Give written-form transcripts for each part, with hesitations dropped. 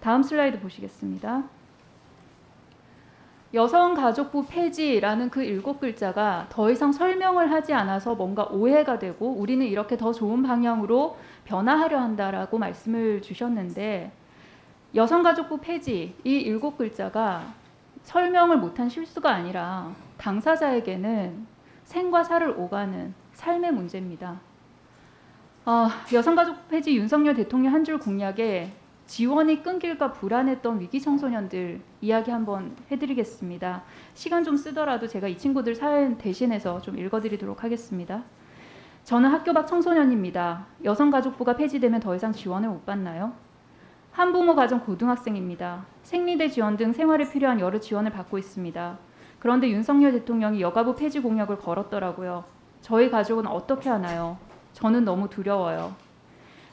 다음 슬라이드 보시겠습니다. 여성가족부 폐지라는 그 7글자가 더 이상 설명을 하지 않아서 뭔가 오해가 되고 우리는 이렇게 더 좋은 방향으로 변화하려 한다라고 말씀을 주셨는데, 여성가족부 폐지 이 7글자가 설명을 못한 실수가 아니라 당사자에게는 생과 사를 오가는 삶의 문제입니다. 여성가족부 폐지 윤석열 대통령 한 줄 공약에 지원이 끊길까 불안했던 위기 청소년들 이야기 한번 해드리겠습니다. 시간 좀 쓰더라도 제가 이 친구들 사연 대신해서 좀 읽어드리도록 하겠습니다. 저는 학교 밖 청소년입니다. 여성가족부가 폐지되면 더 이상 지원을 못 받나요? 한부모 가정 고등학생입니다. 생리대 지원 등 생활에 필요한 여러 지원을 받고 있습니다. 그런데 윤석열 대통령이 여가부 폐지 공약을 걸었더라고요. 저희 가족은 어떻게 하나요? 저는 너무 두려워요.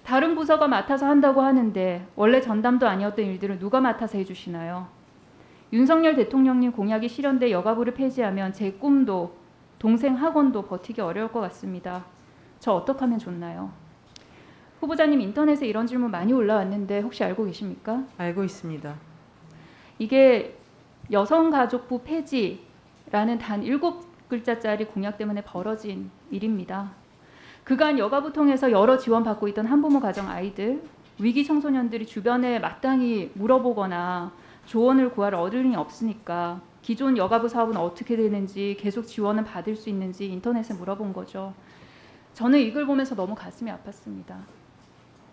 다른 부서가 맡아서 한다고 하는데 원래 전담도 아니었던 일들을 누가 맡아서 해주시나요? 윤석열 대통령님 공약이 실현돼 여가부를 폐지하면 제 꿈도 동생 학원도 버티기 어려울 것 같습니다. 저 어떻게 하면 좋나요? 후보자님, 인터넷에 이런 질문 많이 올라왔는데 혹시 알고 계십니까? 알고 있습니다. 이게 여성가족부 폐지라는 단 7글자짜리 공약 때문에 벌어진 일입니다. 그간 여가부 통해서 여러 지원받고 있던 한부모 가정 아이들, 위기 청소년들이 주변에 마땅히 물어보거나 조언을 구할 어른이 없으니까 기존 여가부 사업은 어떻게 되는지, 계속 지원을 받을 수 있는지 인터넷에 물어본 거죠. 저는 이 글 보면서 너무 가슴이 아팠습니다.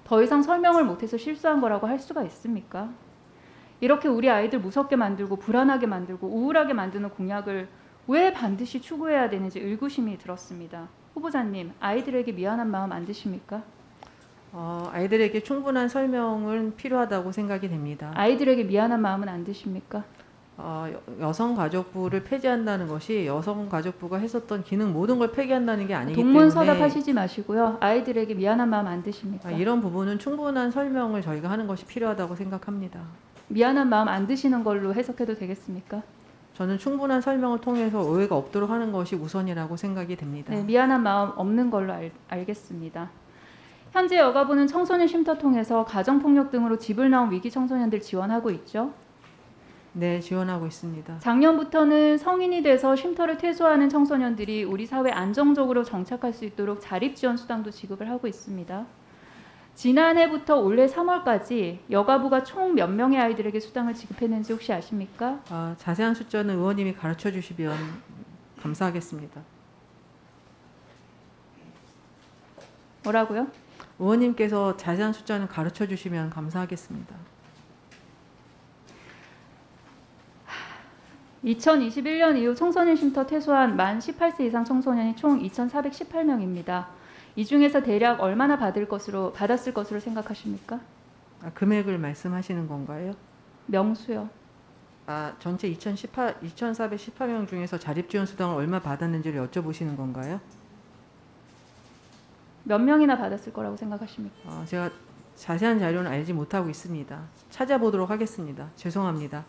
더 이상 설명을 못해서 실수한 거라고 할 수가 있습니까? 이렇게 우리 아이들 무섭게 만들고 불안하게 만들고 우울하게 만드는 공약을 왜 반드시 추구해야 되는지 의구심이 들었습니다. 후보자님, 아이들에게 미안한 마음 안 드십니까? 아이들에게 충분한 설명은 필요하다고 생각이 됩니다. 아이들에게 미안한 마음은 안 드십니까? 여성가족부를 폐지한다는 것이 여성가족부가 했었던 기능 모든 걸 폐기한다는 게 아니기 동문서답하시지 마시고요. 아이들에게 미안한 마음 안 드십니까? 이런 부분은 충분한 설명을 저희가 하는 것이 필요하다고 생각합니다. 미안한 마음 안 드시는 걸로 해석해도 되겠습니까? 저는 충분한 설명을 통해서 오해가 없도록 하는 것이 우선이라고 생각이 됩니다. 네, 미안한 마음 없는 걸로 알겠습니다. 현재 여가부는 청소년 쉼터 통해서 가정폭력 등으로 집을 나온 위기 청소년들 지원하고 있죠. 네, 지원하고 있습니다. 작년부터는 성인이 돼서 쉼터를 퇴소하는 청소년들이 우리 사회에 안정적으로 정착할 수 있도록 자립지원 수당도 지급을 하고 있습니다. 지난해부터 올해 3월까지 여가부가 총 몇 명의 아이들에게 수당을 지급했는지 혹시 아십니까? 자세한 숫자는 의원님이 가르쳐 주시면 감사하겠습니다. 뭐라고요? 의원님께서 자세한 숫자는 가르쳐 주시면 감사하겠습니다. 2021년 이후 청소년 쉼터 퇴소한 만 18세 이상 청소년이 총 2,418명입니다. 이 중에서 대략 얼마나 받았을 것으로 생각하십니까? 금액을 말씀하시는 건가요? 명수요. 전체 2,418명 중에서 자립지원 수당을 얼마 받았는지를 여쭤보시는 건가요? 몇 명이나 받았을 거라고 생각하십니까? 제가 자세한 자료는 알지 못하고 있습니다. 찾아보도록 하겠습니다. 죄송합니다.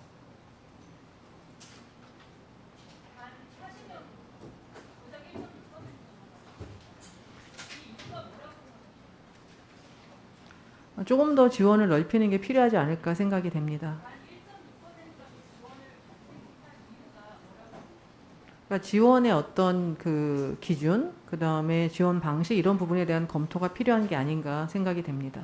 조금 더 지원을 넓히는 게 필요하지 않을까 생각이 됩니다. 그러니까 지원의 어떤 그 기준, 그 다음에 지원 방식 이런 부분에 대한 검토가 필요한 게 아닌가 생각이 됩니다.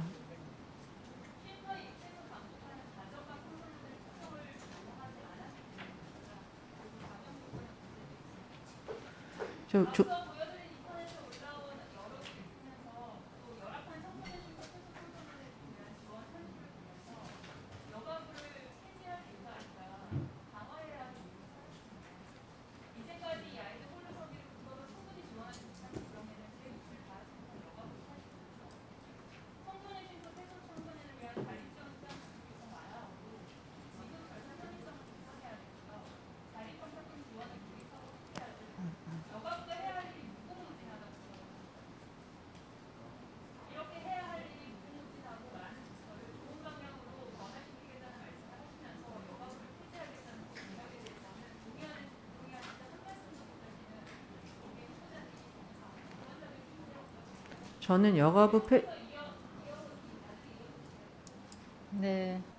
저는 여가부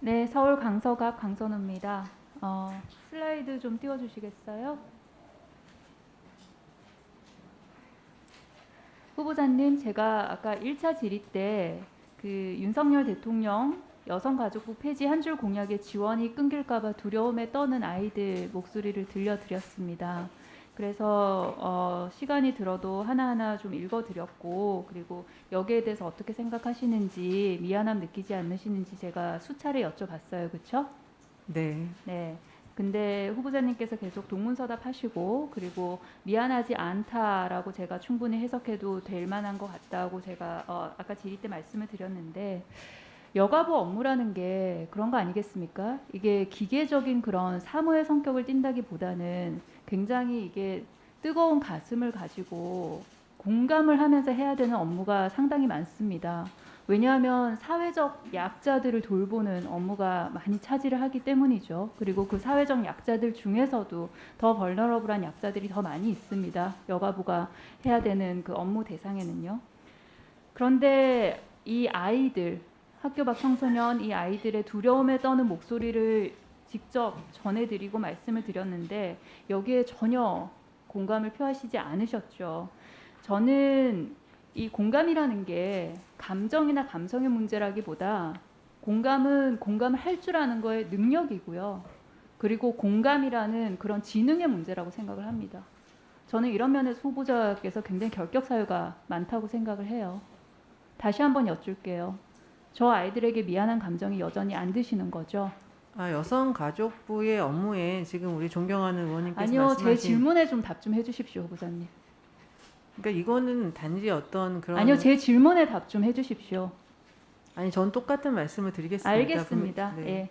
네, 서울 강서갑 강선우입니다. 슬라이드 좀 띄워주시겠어요? 후보자님, 제가 아까 1차 질의 때 그 윤석열 대통령 여성가족부 폐지 한 줄 공약의 지원이 끊길까봐 두려움에 떠는 아이들 목소리를 들려드렸습니다. 그래서 시간이 들어도 하나하나 좀 읽어드렸고, 그리고 여기에 대해서 어떻게 생각하시는지, 미안함 느끼지 않으시는지 제가 수차례 여쭤봤어요. 그렇죠? 네. 네. 근데 후보자님께서 계속 동문서답 하시고, 그리고 미안하지 않다라고 제가 충분히 해석해도 될 만한 것 같다고 제가 아까 질의 때 말씀을 드렸는데, 여가부 업무라는 게 그런 거 아니겠습니까? 이게 기계적인 그런 사무의 성격을 띈다기보다는 굉장히 이게 뜨거운 가슴을 가지고 공감을 하면서 해야 되는 업무가 상당히 많습니다. 왜냐하면 사회적 약자들을 돌보는 업무가 많이 차지를 하기 때문이죠. 그리고 그 사회적 약자들 중에서도 더 벌너러블한 약자들이 더 많이 있습니다. 여가부가 해야 되는 그 업무 대상에는요. 그런데 이 아이들, 학교 밖 청소년 이 아이들의 두려움에 떠는 목소리를 직접 전해드리고 말씀을 드렸는데 여기에 전혀 공감을 표하시지 않으셨죠. 저는 이 공감이라는 게 감정이나 감성의 문제라기보다 공감은 공감을 할 줄 아는 거의 능력이고요. 그리고 공감이라는 그런 지능의 문제라고 생각을 합니다. 저는 이런 면에서 후보자께서 굉장히 결격 사유가 많다고 생각을 해요. 다시 한번 여쭐게요. 저 아이들에게 미안한 감정이 여전히 안 드시는 거죠? 여성가족부의 업무에 지금 우리 존경하는 의원님께서 아니요, 말씀하신 제 질문에 좀 답 좀 해주십시오, 후보자님. 그러니까 이거는 단지 어떤 그런 아니요, 제 질문에 답 좀 해주십시오. 아니 전 똑같은 말씀을 드리겠습니다. 알겠습니다. 네. 예.